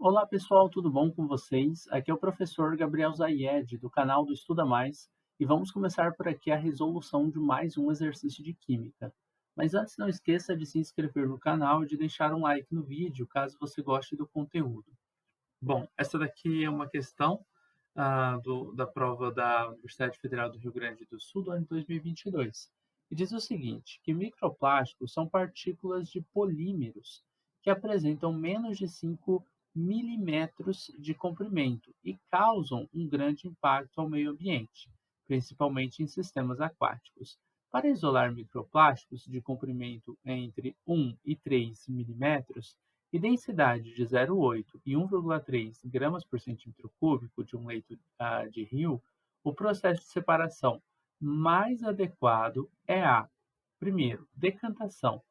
Olá pessoal, tudo bom com vocês? Aqui é o professor Gabriel Zayed, do canal do Estuda Mais, e vamos começar por aqui a resolução de mais um exercício de Química. Mas antes não esqueça de se inscrever no canal e de deixar um like no vídeo, caso você goste do conteúdo. Bom, essa daqui é uma questão da prova da Universidade Federal do Rio Grande do Sul do ano 2022. E 22. E diz o seguinte, que microplásticos são partículas de polímeros que apresentam menos de 5 milímetros de comprimento e causam um grande impacto ao meio ambiente, principalmente em sistemas aquáticos. Para isolar microplásticos de comprimento entre 1 e 3 milímetros, e densidade de 0,8 e 1,3 gramas por centímetro cúbico de um leito de rio, o processo de separação mais adequado é a, primeiro, decantação.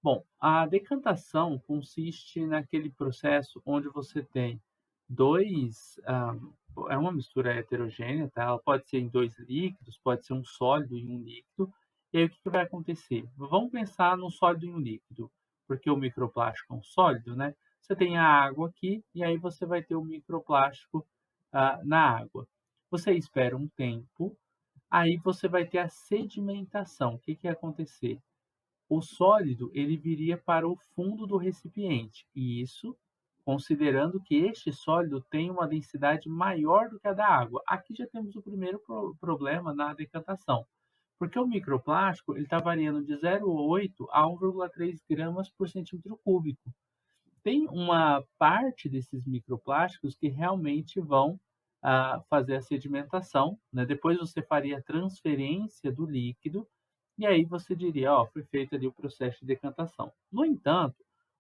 Bom, a decantação consiste naquele processo onde você tem dois, é uma mistura heterogênea, tá? Ela pode ser em dois líquidos, pode ser um sólido e um líquido. E aí o que que vai acontecer? Vamos pensar no sólido e um líquido, porque o microplástico é um sólido, né? Você tem a água aqui e aí você vai ter o microplástico na água. Você espera um tempo, aí você vai ter a sedimentação. O que que vai acontecer? O sólido ele viria para o fundo do recipiente, e isso considerando que este sólido tem uma densidade maior do que a da água. Aqui já temos o primeiro problema na decantação, porque o microplástico ele está variando de 0,8 a 1,3 gramas por centímetro cúbico. Tem uma parte desses microplásticos que realmente vão fazer a sedimentação, né? Depois você faria a transferência do líquido e aí você diria, ó, foi feito ali o processo de decantação. No entanto,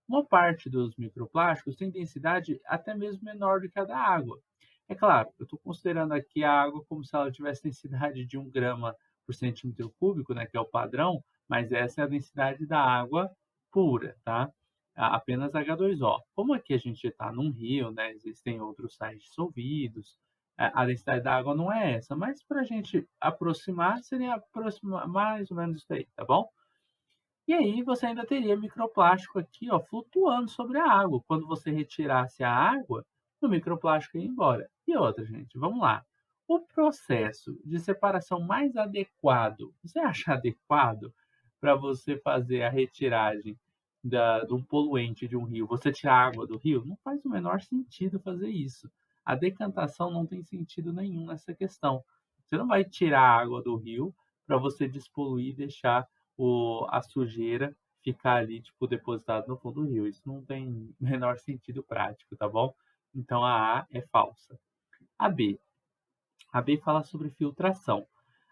uma parte dos microplásticos tem densidade até mesmo menor do que a da água. É claro, eu estou considerando aqui a água como se ela tivesse densidade de 1 grama por centímetro cúbico, né, que é o padrão, mas essa é a densidade da água pura, tá? Apenas H2O. Como aqui a gente está num rio, né, existem outros sais dissolvidos, a densidade da água não é essa, mas para a gente aproximar, seria aproximar mais ou menos isso aí, tá bom? E aí você ainda teria microplástico aqui, ó, flutuando sobre a água. Quando você retirasse a água, o microplástico ia embora. E outra, gente, vamos lá. O processo de separação mais adequado, você acha adequado para você fazer a retiragem de um poluente de um rio? Você tirar a água do rio? Não faz o menor sentido fazer isso. A decantação não tem sentido nenhum nessa questão. Você não vai tirar a água do rio para você despoluir e deixar a sujeira ficar ali, tipo, depositada no fundo do rio. Isso não tem menor sentido prático, tá bom? Então a A é falsa. A B. A B fala sobre filtração.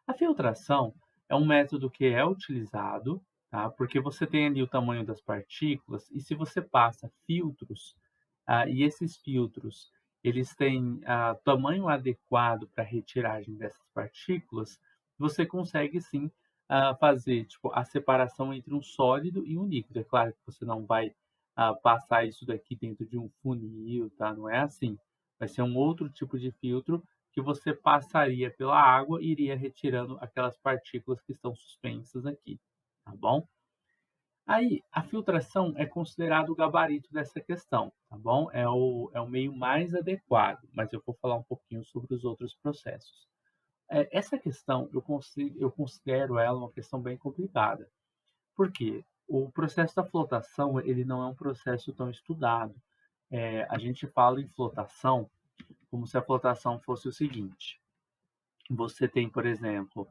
A filtração é um método que é utilizado, tá? Porque você tem ali o tamanho das partículas e se você passa filtros, e esses filtros eles têm tamanho adequado para retiragem dessas partículas, você consegue sim fazer tipo, a separação entre um sólido e um líquido. É claro que você não vai passar isso daqui dentro de um funil, tá? Não é assim. Vai ser um outro tipo de filtro que você passaria pela água e iria retirando aquelas partículas que estão suspensas aqui, tá bom? Aí, a filtração é considerado o gabarito dessa questão, tá bom? É o meio mais adequado, mas eu vou falar um pouquinho sobre os outros processos. Essa questão, eu considero ela uma questão bem complicada. Por quê? O processo da flotação, ele não é um processo tão estudado. A gente fala em flotação como se a flotação fosse o seguinte: você tem, por exemplo,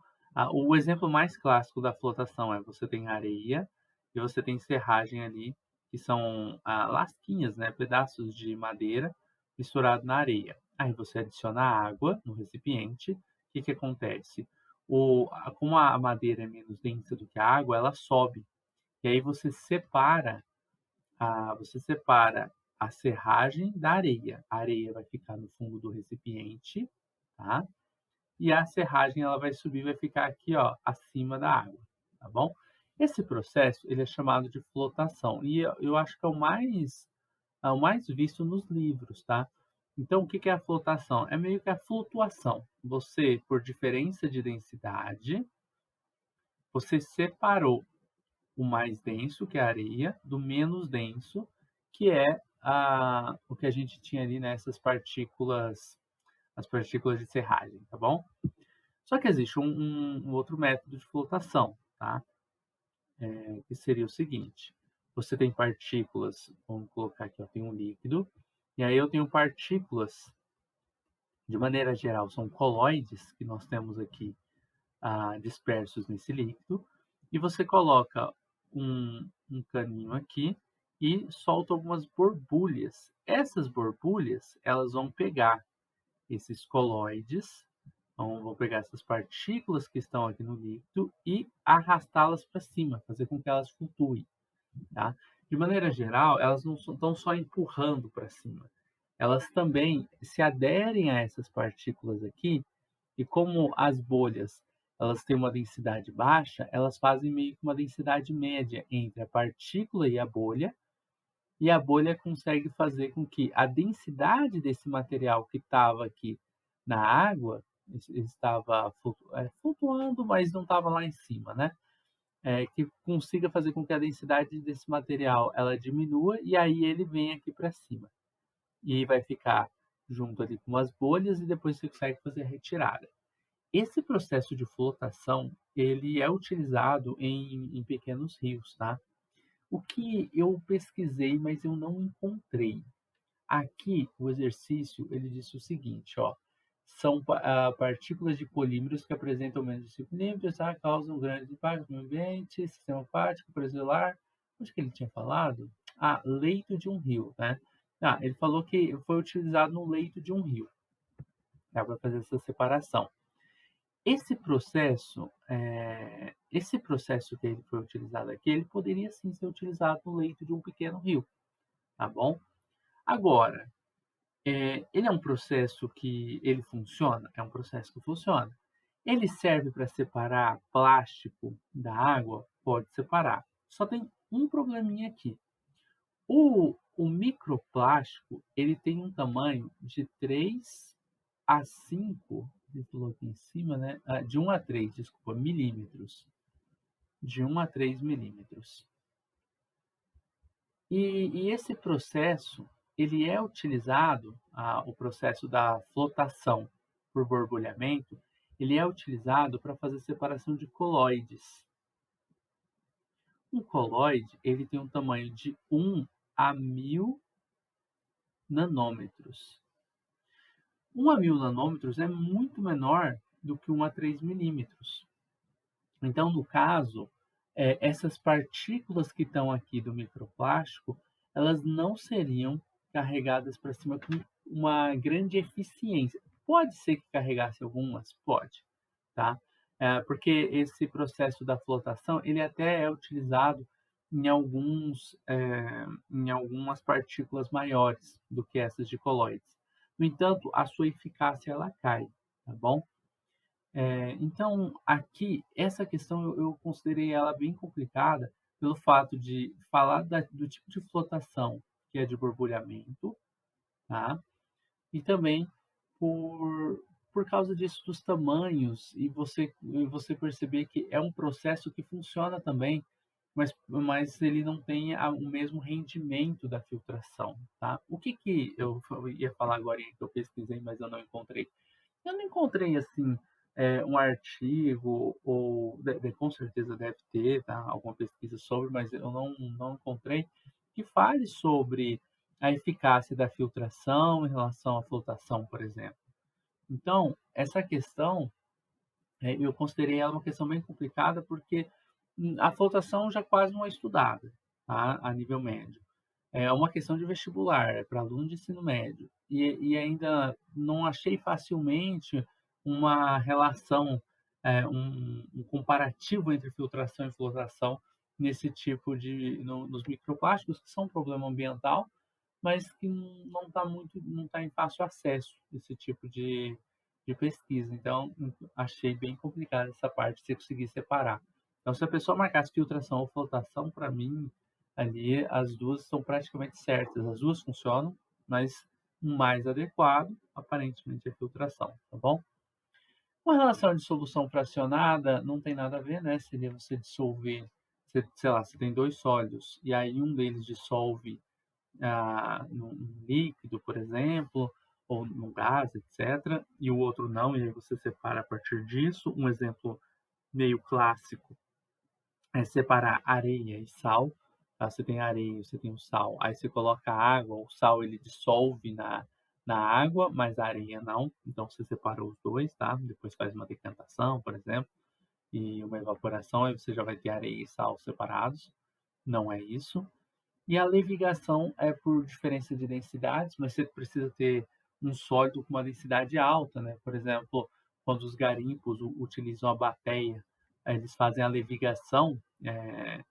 o exemplo mais clássico da flotação é você tem areia e você tem serragem ali, que são lasquinhas, né, pedaços de madeira misturado na areia. Aí você adiciona água no recipiente. O que que acontece? Como a madeira é menos densa do que a água, ela sobe. E aí você separa a serragem da areia. A areia vai ficar no fundo do recipiente, tá? E a serragem ela vai subir, vai ficar aqui, ó, acima da água, tá bom? Esse processo ele é chamado de flotação e eu acho que é o mais visto nos livros, tá? Então, o que que é a flotação? É meio que a flutuação. Você, por diferença de densidade, você separou o mais denso, que é a areia, do menos denso, que é o que a gente tinha ali nessas partículas, as partículas de serragem, tá bom? Só que existe um outro método de flotação, tá? Que seria o seguinte: você tem partículas, vamos colocar aqui, ó, tem um líquido, e aí eu tenho partículas, de maneira geral, são coloides que nós temos aqui dispersos nesse líquido, e você coloca um caninho aqui e solta algumas borbulhas. Essas borbulhas, elas vão pegar esses coloides, então vão pegar essas partículas que estão aqui no líquido e arrastá-las para cima, fazer com que elas flutuem, tá? De maneira geral, elas não estão só empurrando para cima, elas também se aderem a essas partículas aqui e como as bolhas, elas têm uma densidade baixa, elas fazem meio que uma densidade média entre a partícula e a bolha consegue fazer com que a densidade desse material que estava aqui na água, estava flutuando, mas não estava lá em cima, né? Que consiga fazer com que a densidade desse material ela diminua e aí ele vem aqui para cima. E vai ficar junto ali com as bolhas e depois você consegue fazer a retirada. Esse processo de flotação, ele é utilizado em pequenos rios, tá? O que eu pesquisei, mas eu não encontrei. Aqui, o exercício, ele disse o seguinte, ó, são partículas de polímeros que apresentam menos de 5 milímetros, tá? Causam grandes impactos no ambiente, sistema aquático, preselar. Onde que ele tinha falado? Leito de um rio, né? Ele falou que foi utilizado no leito de um rio. Dá para fazer essa separação. Esse processo que ele foi utilizado aqui, ele poderia sim ser utilizado no leito de um pequeno rio, tá bom? Agora, ele é um processo que ele funciona? É um processo que funciona. Ele serve para separar plástico da água? Pode separar. Só tem um probleminha aqui. O microplástico, ele tem um tamanho de 3 a 5, ele falou aqui em cima, né? De 1 a 3, desculpa, milímetros. De 1 a 3 milímetros. E esse processo, ele é utilizado, o processo da flotação por borbulhamento, ele é utilizado para fazer separação de coloides. Um coloide, ele tem um tamanho de 1 a 1000 nanômetros. 1 a 1000 nanômetros é muito menor do que 1 a 3 milímetros. Então, no caso, essas partículas que estão aqui do microplástico, elas não seriam carregadas para cima com uma grande eficiência. Pode ser que carregasse algumas? Pode, tá? Porque esse processo da flotação, ele até é utilizado em algumas partículas maiores do que essas de coloides. No entanto, a sua eficácia ela cai, tá bom? Então, aqui, essa questão eu considerei ela bem complicada pelo fato de falar do tipo de flotação, que é de borbulhamento, tá? E também por causa disso dos tamanhos e você perceber que é um processo que funciona também, mas ele não tem o mesmo rendimento da filtração, tá? O que eu ia falar agora que eu pesquisei, mas eu não encontrei? Eu não encontrei assim um artigo ou com certeza deve ter, tá, alguma pesquisa sobre, mas eu não encontrei que fale sobre a eficácia da filtração em relação à flotação, por exemplo. Então, essa questão, eu considerei ela uma questão bem complicada, porque a flotação já quase não é estudada, tá, a nível médio. É uma questão de vestibular, é para aluno de ensino médio. E ainda não achei facilmente uma relação, um comparativo entre filtração e flotação nesse tipo nos microplásticos, que são um problema ambiental, mas que não está em fácil acesso esse tipo de pesquisa. Então, achei bem complicado essa parte de você conseguir separar. Então, se a pessoa marcasse filtração ou flotação, para mim, ali as duas são praticamente certas. As duas funcionam, mas o mais adequado, aparentemente, é a filtração, tá bom? Com relação à dissolução fracionada, não tem nada a ver, né? Seria você dissolver, sei lá, você tem dois sólidos, e aí um deles dissolve num líquido, por exemplo, ou num gás, etc., e o outro não, e aí você separa a partir disso. Um exemplo meio clássico é separar areia e sal, tá, você tem areia, você tem o sal, aí você coloca água, o sal ele dissolve na água, mas a areia não, então você separa os 2, tá, depois faz uma decantação, por exemplo, e uma evaporação, aí você já vai ter areia e sal separados, não é isso. E a levigação é por diferença de densidades, mas você precisa ter um sólido com uma densidade alta, né. Por exemplo, quando os garimpos utilizam a bateia, eles fazem a levigação,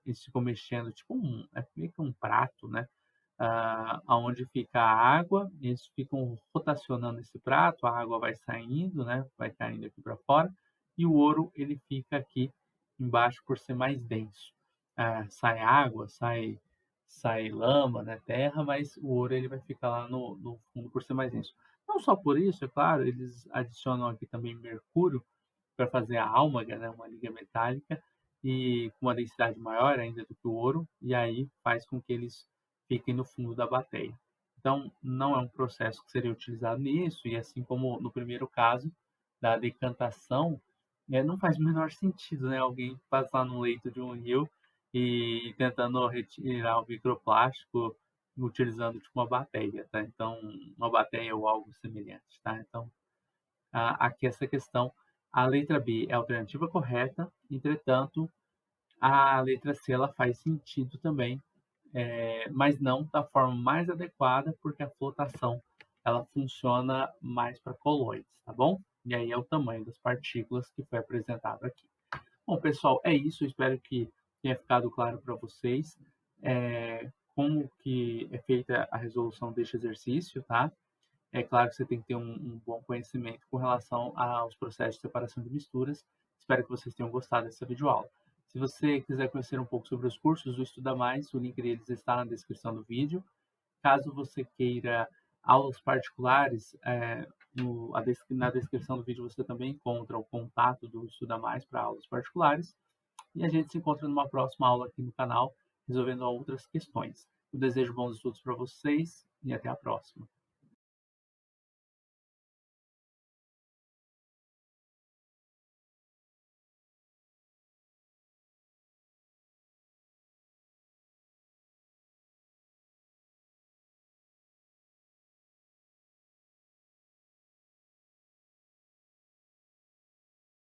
eles ficam mexendo tipo meio que um prato, né, aonde fica a água, eles ficam rotacionando esse prato, a água vai saindo, né, vai caindo aqui para fora, e o ouro ele fica aqui embaixo por ser mais denso. Sai água, sai lama, né, terra, mas o ouro ele vai ficar lá no fundo por ser mais denso. Não só por isso, é claro, eles adicionam aqui também mercúrio para fazer a álmaga, né, uma liga metálica, e com uma densidade maior ainda do que o ouro, e aí faz com que eles fiquem no fundo da bateia. Então, não é um processo que seria utilizado nisso, e assim como no primeiro caso da decantação, não faz o menor sentido, né, alguém passar no leito de um rio e tentando retirar o microplástico utilizando tipo uma bateia, tá? Então, uma bateia ou algo semelhante, tá? Então, aqui essa questão, a letra B é a alternativa correta, entretanto, a letra C ela faz sentido também, mas não da forma mais adequada, porque a flotação ela funciona mais para colóides, tá bom? E aí é o tamanho das partículas que foi apresentado aqui. Bom, pessoal, é isso. Eu espero que tenha ficado claro para vocês como que é feita a resolução deste exercício, tá? É claro que você tem que ter um bom conhecimento com relação aos processos de separação de misturas. Espero que vocês tenham gostado dessa videoaula. Se você quiser conhecer um pouco sobre os cursos do Estuda Mais, o link deles está na descrição do vídeo. Caso você queira aulas particulares, na descrição do vídeo você também encontra o contato do Estuda Mais para aulas particulares. E a gente se encontra numa próxima aula aqui no canal, resolvendo outras questões. Eu desejo bons estudos para vocês e até a próxima.